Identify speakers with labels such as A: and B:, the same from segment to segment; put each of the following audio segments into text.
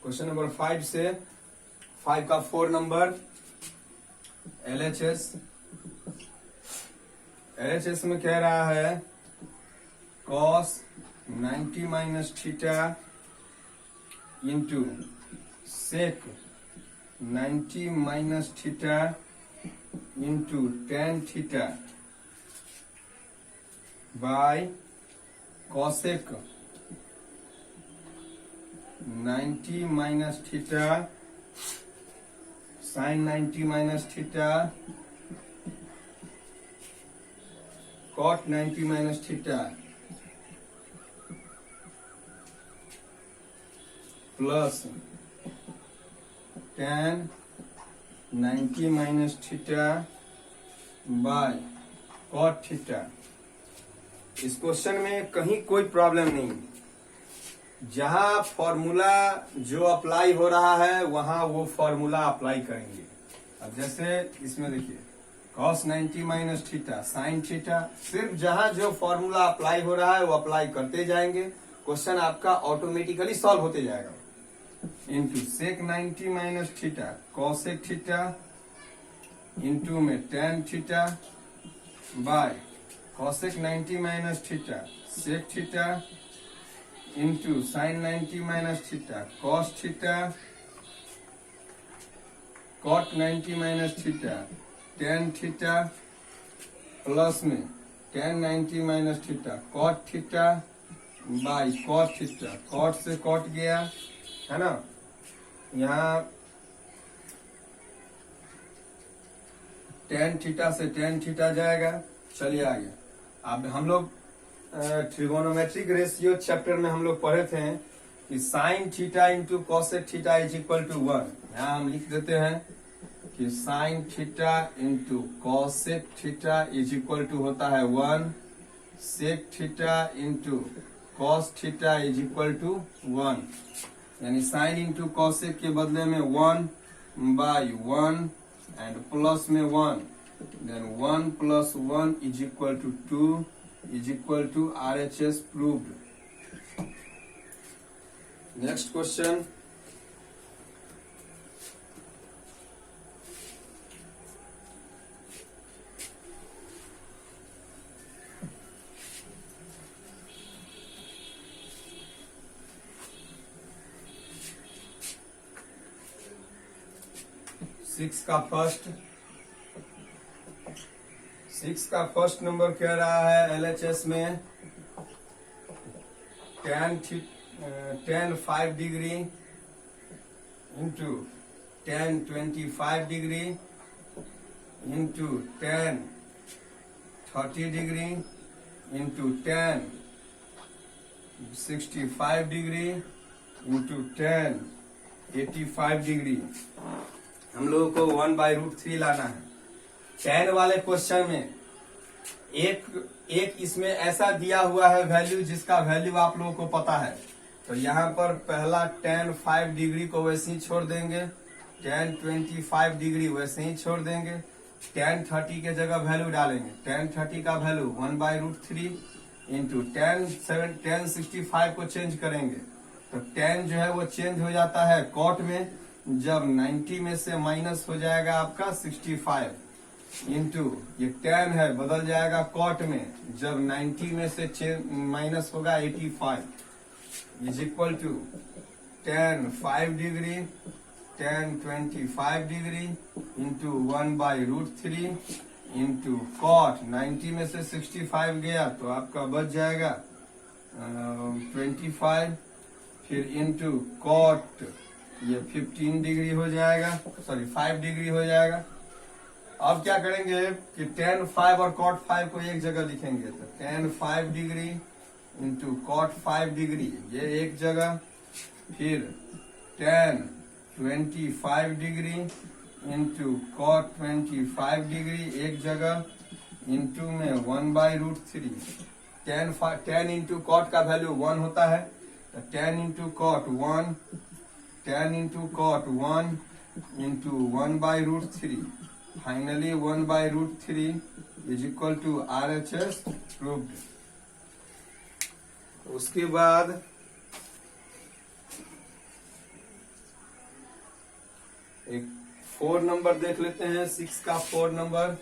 A: Question number 5 से 5 का 4 number LHS में कह रहा है cos 90 minus theta into sec 90 minus theta into tan theta by cosec 90 minus theta sin 90 minus theta cot 90 minus theta plus tan 90 minus theta by cot theta. इस question में कहीं कोई प्रॉब्लम नहीं, जहां फॉर्मूला जो अप्लाई हो रहा है वहां वो फॉर्मूला अप्लाई करेंगे। अब जैसे इसमें देखिए cos 90 minus theta sine theta, सिर्फ जहां जो फॉर्मूला अप्लाई हो रहा है वो अप्लाई करते जाएंगे, क्वेश्चन आपका ऑटोमेटिकली सॉल्व होते जाएगा। Into sec 90 minus theta cosec theta into में tan theta by cosec 90 minus theta sec theta into sin 90 minus theta cos theta cot 90 minus theta tan theta plus में tan 90 minus theta cot theta by cot theta. cot से cot गया है ना, यहाँ tan theta से tan theta जाएगा। चलिए आगे। अब हम लोग ट्रिगोनोमेट्रिक रेशियो चैप्टर में हम लोग पढ़े थे कि sine theta into cosec theta is equal to 1। यहाँ हम लिख देते हैं कि sine theta into cosec theta is equal to होता है 1, sec theta into cos theta is equal to 1, यानी साइन इंटू कॉसेक के बदले में 1 बाई 1 एंड प्लस में 1, then 1 plus 1 is equal to 2 is equal to RHS proved. Next question. Six का first number कह रहा है LHS में tan 5 degree into tan 25 degree into tan 30 degree into tan 65 degree into tan 85 degree. हम लोगों को 1/√3 लाना है। tan वाले क्वेश्चन में एक इसमें ऐसा दिया हुआ है वैल्यू जिसका वैल्यू आप लोगों को पता है, तो यहाँ पर पहला tan 5 डिग्री को वैसे ही छोड़ देंगे, tan 25 डिग्री वैसे ही छोड़ देंगे, tan 30 के जगह वैल्यू डालेंगे। tan 30 का वैल्यू 1/√3 इंटू tan 65 को चेंज करेंगे, तो tan जो है वो चेंज हो जाता है कॉट में, जब 90 में से माइनस हो जाएगा आपका 65 इंटू ये tan है बदल जाएगा कॉट में, जब 90 में से माइनस होगा 85 is equal to tan 5 degree tan 25 degree into 1/√3 into cot 90 में से 65 गया तो आपका बच जाएगा 25, फिर इंटू कॉट ये 15 डिग्री हो जाएगा, सॉरी 5 डिग्री हो जाएगा। अब क्या करेंगे कि tan 5 और cot 5 को एक जगह लिखेंगे, तो tan 5 degree into cot 5 degree ये एक जगह, फिर tan 25 degree into cot 25 degree एक जगह, इंटू में 1/√3। tan इंटू cot का वैल्यू 1 होता है, तो tan into cot 1, tan into cot 1 into 1/√3, finally 1/√3 is equal to RHS proved. उसके बाद एक 4 नंबर देख लेते हैं, 6 का 4 नंबर।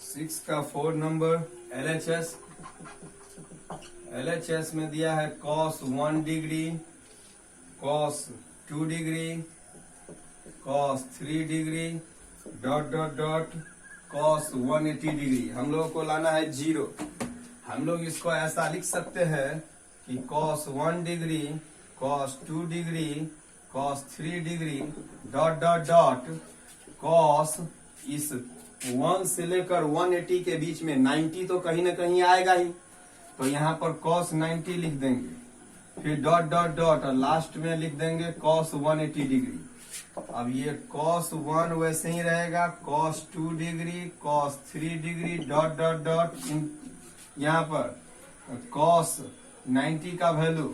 A: सिक्स का 4 नंबर एलएचएस में दिया है cos 1 degree, cos 2 degree, cos 3 degree, dot dot dot cos 180 degree. हम लोगों को लाना है 0। हम लोग इसको ऐसा लिख सकते हैं कि cos 1 degree, cos 2 degree, cos 3 degree, dot dot dot cos, इस 1 से लेकर 180 के बीच में 90 तो कहीं ना कहीं आएगा ही, तो यहाँ पर cos 90 लिख देंगे, फिर डॉट डॉट डॉट और लास्ट में लिख देंगे cos 180 डिग्री। अब ये cos 1 वैसे ही रहेगा, cos 2 degree, cos 3 degree, dot dot dot, यहाँ पर cos 90 का वैल्यू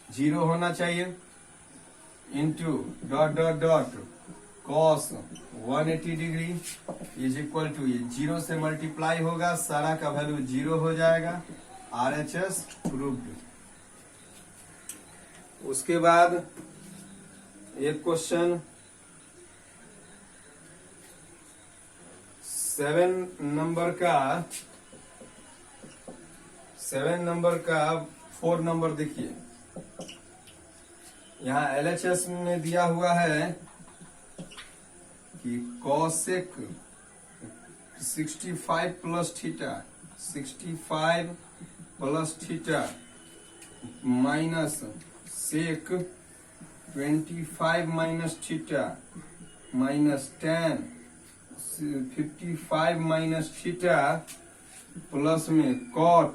A: 0 होना चाहिए, into dot dot dot cos 180 degree is equal to, ये 0 से मल्टीप्लाई होगा, सारा का वैल्यू 0 हो जाएगा। RHS proved. उसके बाद एक क्वेश्चन 7 नंबर का 4 नंबर देखिए, यहाँ LHS में दिया हुआ है कि cosec 65 plus theta, 65 plus theta minus sec 25 minus theta minus tan 55 minus theta plus में cot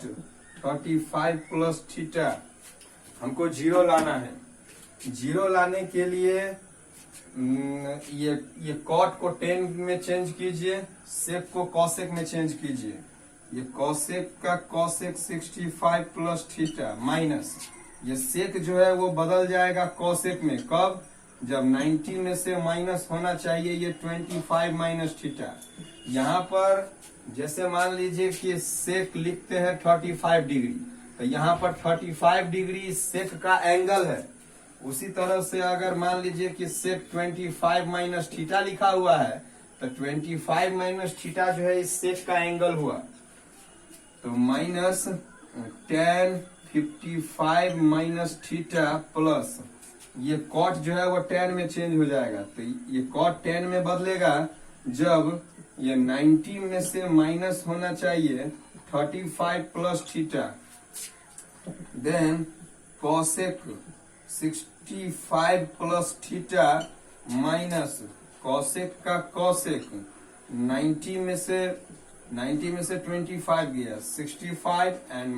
A: 35 प्लस थीटा। हमको 0 लाना है। 0 लाने के लिए ये cot को tan में चेंज कीजिए, sec को cosec में चेंज कीजिए। ये cosec का cosec 65 प्लस थीटा माइनस ये sec जो है वो बदल जाएगा cosec में, कब? जब 90 में से माइनस होना चाहिए ये 25 माइनस थीटा। यहाँ पर जैसे मान लीजिए कि sec लिखते हैं 35 डिग्री, तो यहाँ पर 35 डिग्री sec का एंगल है। उसी तरह से अगर मान लीजिए कि sec 25 माइनस थीटा लिखा हुआ है, तो 25 माइनस थीटा जो है इस sec का एंगल हुआ, तो minus tan 55 minus theta plus ये cot जो है वो tan में चेंज हो जाएगा, तो ये cot tan में बदलेगा जब ये 90 में से माइनस होना चाहिए 35 plus theta, then cosec 65 plus theta minus cosec का cosec 90 में से 25 गया 65 एंड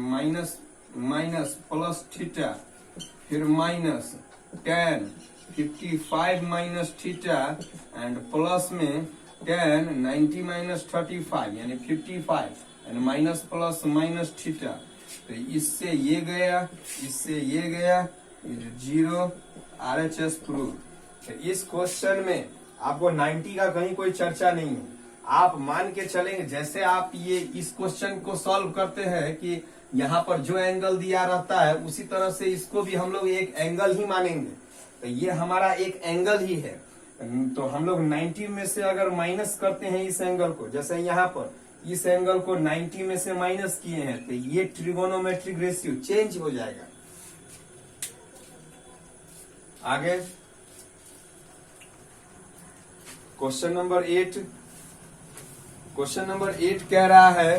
A: माइनस प्लस थीटा, फिर minus tan 55 minus theta and plus में tan 90 माइनस 35 यानी 55 and minus plus minus theta, तो इससे ये गया, इससे ये गया, 0 RHS प्रूव। तो इस क्वेश्चन में आपको 90 का कहीं कोई चर्चा नहीं है। आप मान के चलेंगे जैसे आप ये इस क्वेश्चन को सॉल्व करते हैं कि यहाँ पर जो एंगल दिया रहता है उसी तरह से इसको भी हम लोग एक एंगल ही मानेंगे, तो ये हमारा एक एंगल ही है। तो हम लोग 90 में से अगर माइनस करते हैं इस एंगल को, जैसे यहाँ पर इस एंगल को 90 में से माइनस किए हैं, तो ये ट्रिगोनोमेट्रिक रेशियो चेंज हो जाएगा। आगे क्वेश्चन नंबर 8। क्वेश्चन नंबर 8 कह रहा है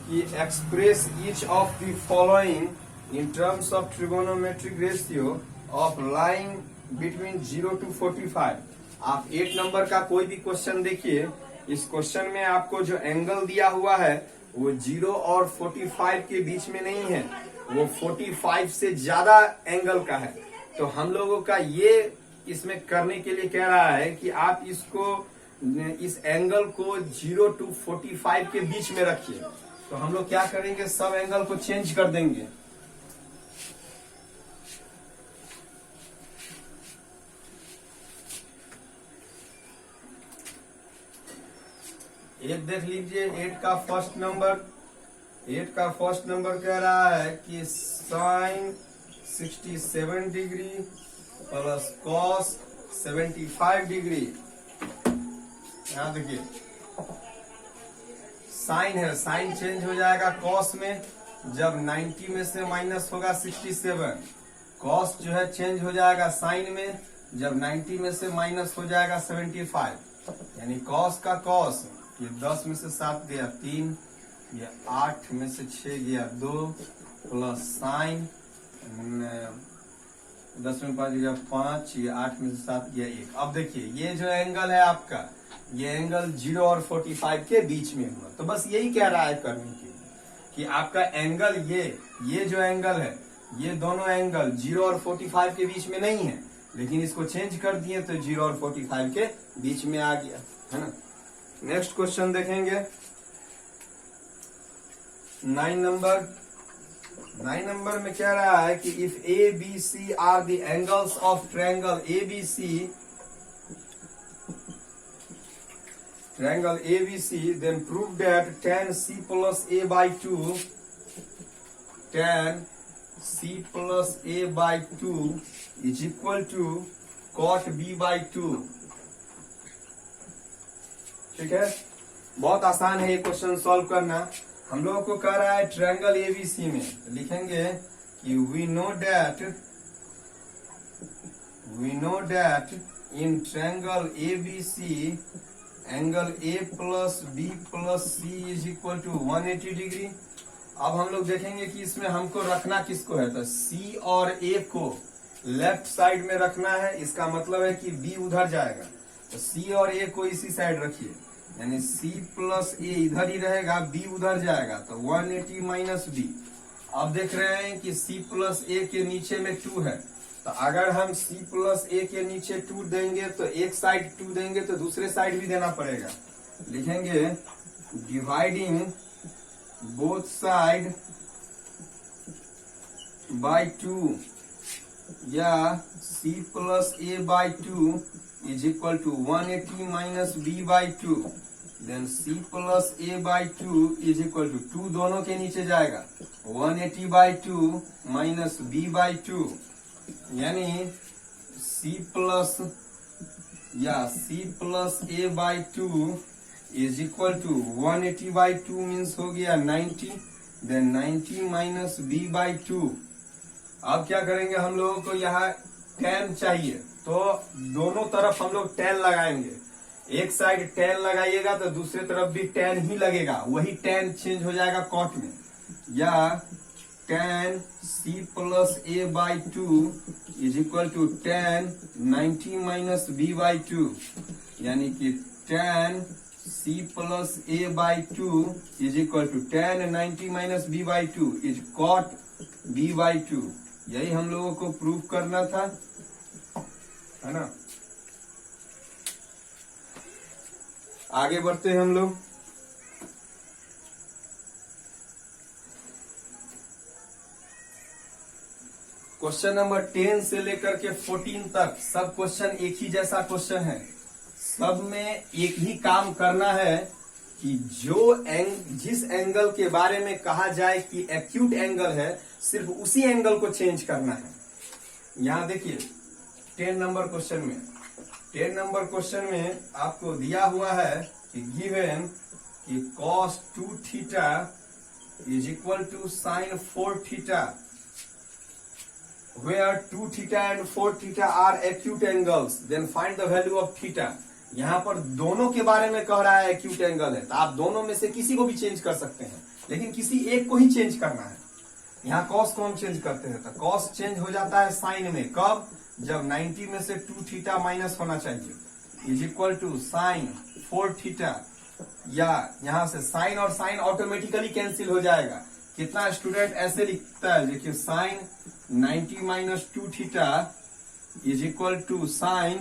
A: कि express each of the following in terms of trigonometric ratio of line between 0 to 45। आप 8 नंबर का कोई भी क्वेश्चन देखिए, इस क्वेश्चन में आपको जो एंगल दिया हुआ है वो 0 और 45 के बीच में नहीं है, वो 45 से ज्यादा एंगल का है। तो हम लोगों का ये इसमें करने के लिए कह रहा है कि आप इस एंगल को 0 to 45 के बीच में रखिए। तो हम लोग क्या करेंगे, सब एंगल को चेंज कर देंगे। 8 देख लीजिए, 8 का फर्स्ट नंबर कह रहा है कि sine 67 degree plus cos 75 degree. यहां देखिए साइन है, साइन चेंज हो जाएगा कॉस में जब 90 में से माइनस होगा 67। कॉस जो है चेंज हो जाएगा साइन में जब 90 में से माइनस हो जाएगा 75। यानी कॉस का कॉस, ये 10 में से 7 गया 3, ये 8 में से 6 गया 2, प्लस साइन 10 में 5 गया 5, ये 8 में से 7 गया 1। अब देखिए ये जो एंगल है आपका, ये एंगल 0 और 45 के बीच में हुआ। तो बस यही कह रहा है करने के लिए कि आपका एंगल ये जो एंगल है, ये दोनों एंगल 0 और 45 के बीच में नहीं है, लेकिन इसको चेंज कर दिए तो 0 और 45 के बीच में आ गया, है ना। नेक्स्ट क्वेश्चन देखेंगे 9 नंबर में कह रहा है कि if A B C are the angles of triangle ABC, then prove that tan C plus A by 2 is equal to cot B by 2। ठीक है, बहुत आसान है ये क्वेश्चन सॉल्व करना। हम लोगों को कह रहा है ट्रायंगल ABC में, लिखेंगे कि we know that in triangle ABC angle A plus B plus C is equal to 180 degree. अब हम लोग देखेंगे कि इसमें हमको रखना किसको है, तो C और A को लेफ्ट साइड में रखना है। इसका मतलब है कि B उधर जाएगा, तो C और A को इसी साइड रखिए, यानी C प्लस A इधर ही रहेगा, B उधर जाएगा, तो 180 माइनस B। अब देख रहे हैं कि C प्लस A के नीचे में 2 है, तो अगर हम C प्लस A के नीचे 2 देंगे तो एक साइड 2 देंगे तो दूसरे साइड भी देना पड़ेगा। लिखेंगे डिवाइडिंग बोथ साइड बाय 2 या C plus A by 2 is equal to 180 minus B by 2, then C plus A by 2 is equal to 2 दोनों के नीचे जाएगा, 180 बाय 2 माइनस B बाय 2, यानी C plus A by 2 is equal to 180 by 2 means हो गया 90, then 90 minus B by 2। अब क्या करेंगे, हम लोगों को यहाँ tan चाहिए, तो दोनों तरफ हम लोग tan लगाएंगे। एक साइड tan लगाइएगा तो दूसरे तरफ भी tan ही लगेगा, वही tan चेंज हो जाएगा cot में, या tan C plus A by 2 is equal to tan 90 minus B by 2, यानी कि tan C plus A by 2 is equal to tan 90 minus B by 2 is cot B by 2। यही हम लोगों को प्रूव करना था, है ना। आगे बढ़ते हैं हम लोग। क्वेश्चन नंबर 10 से लेकर के 14 तक सब क्वेश्चन एक ही जैसा क्वेश्चन है। सब में एक ही काम करना है कि जिस एंगल के बारे में कहा जाए कि एक्यूट एंगल है, सिर्फ उसी एंगल को चेंज करना है। यहां देखिए 10 नंबर क्वेश्चन में आपको दिया हुआ है कि गिवन कि cos 2 theta is equal to sin 4 theta, where 2 theta and 4 theta are acute angles, then find the value of theta। यहाँ पर दोनों के बारे में कह रहा है acute angle है, तो आप दोनों में से किसी को भी चेंज कर सकते हैं, लेकिन किसी एक को ही चेंज करना है। यहाँ cos को हम चेंज करते हैं, तो cos चेंज हो जाता है sin में, कब, जब 90 में से 2 थीटा माइनस होना चाहिए, is equal to sin 4 theta, या यहाँ से sin और sin ऑटोमेटिकली कैंसिल हो जाएगा। कितना स्टूडेंट ऐसे लिखता है, देखिए sin 90 minus 2 theta is equal to sin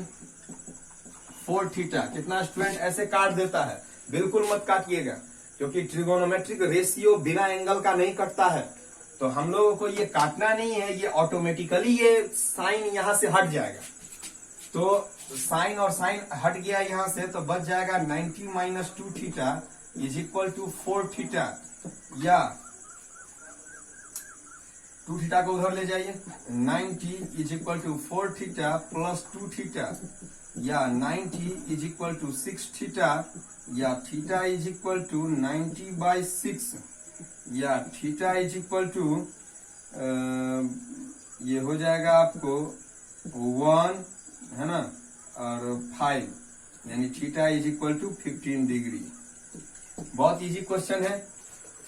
A: 4 theta. कितना स्टूडेंट ऐसे काट देता है, बिल्कुल मत काटिएगा, क्योंकि ट्रिगोनोमेट्रिक रेशियो बिना एंगल का नहीं कटता है, तो हम लोगों को ये काटना नहीं है, ये ऑटोमेटिकली ये साइन यहां से हट जाएगा। तो साइन और साइन हट गया यहां से, तो बच जाएगा 90 minus 2 theta is equal to 4 theta, या 2 थीटा को उधर ले जाइए, 90 is equal to 4 theta plus 2 theta, या 90 इज इक्वल टू 6 थीटा, या थीटा इज इक्वल टू 90/6, या थीटा इज इक्वल टू ये हो जाएगा आपको 1 है ना, और 5, यानी theta is equal to 15 degree. बहुत इजी क्वेश्चन है।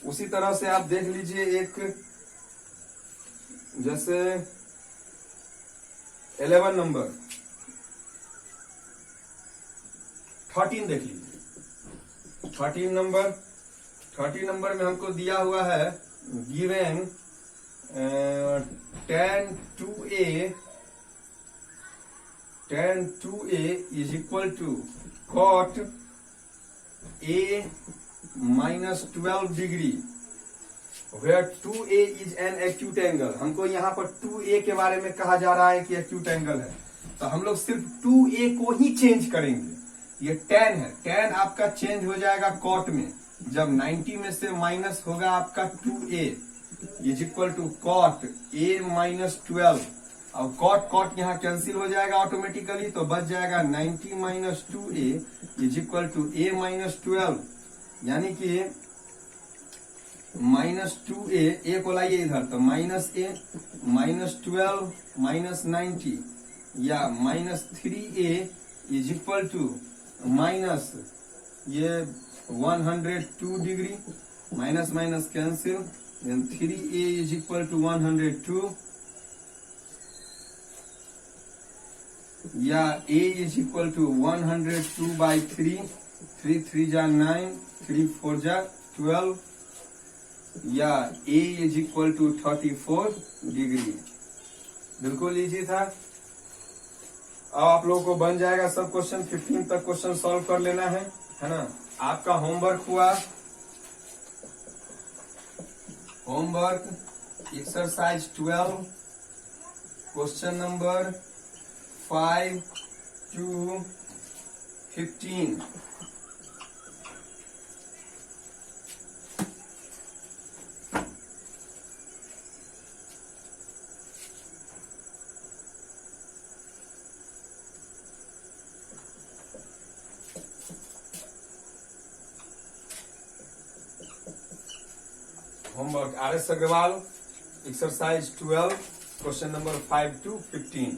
A: उसी तरह से आप देख लीजिए एक, जैसे 11 नंबर, 13 देख लीजिए। 13 नंबर में हमको दिया हुआ है given tan 2a is equal to cot a minus 12 degree, where 2a is an acute angle। हमको यहाँ पर 2a के बारे में कहा जा रहा है कि acute angle है, तो हम लोग सिर्फ 2a को ही चेंज करेंगे। ये tan है, tan आपका चेंज हो जाएगा cot में, जब 90 में से माइनस होगा आपका 2a is equal to cot a minus 12, और cot यहाँ कैंसिल हो जाएगा ऑटोमेटिकली, तो बच जाएगा 90 minus 2a is equal to a minus 12, यानी कि माइनस 2a को लाइए इधर, तो माइनस a माइनस 12 माइनस 90, या minus 3a is equal to minus ये 102 degree, minus minus cancel, then 3a is equal to 102, या a is equal to 102/3, 3 3 जा 9, 3 4 जा 12, या a is equal to 34 degree. बिल्कुल इजी था। अब आप लोगों को बन जाएगा सब क्वेश्चन, 15 तक क्वेश्चन सॉल्व कर लेना है ना। आपका होमवर्क हुआ, exercise 12 question number 5 to 15। Homework RS Agarwal, exercise 12 question number 5 to 15।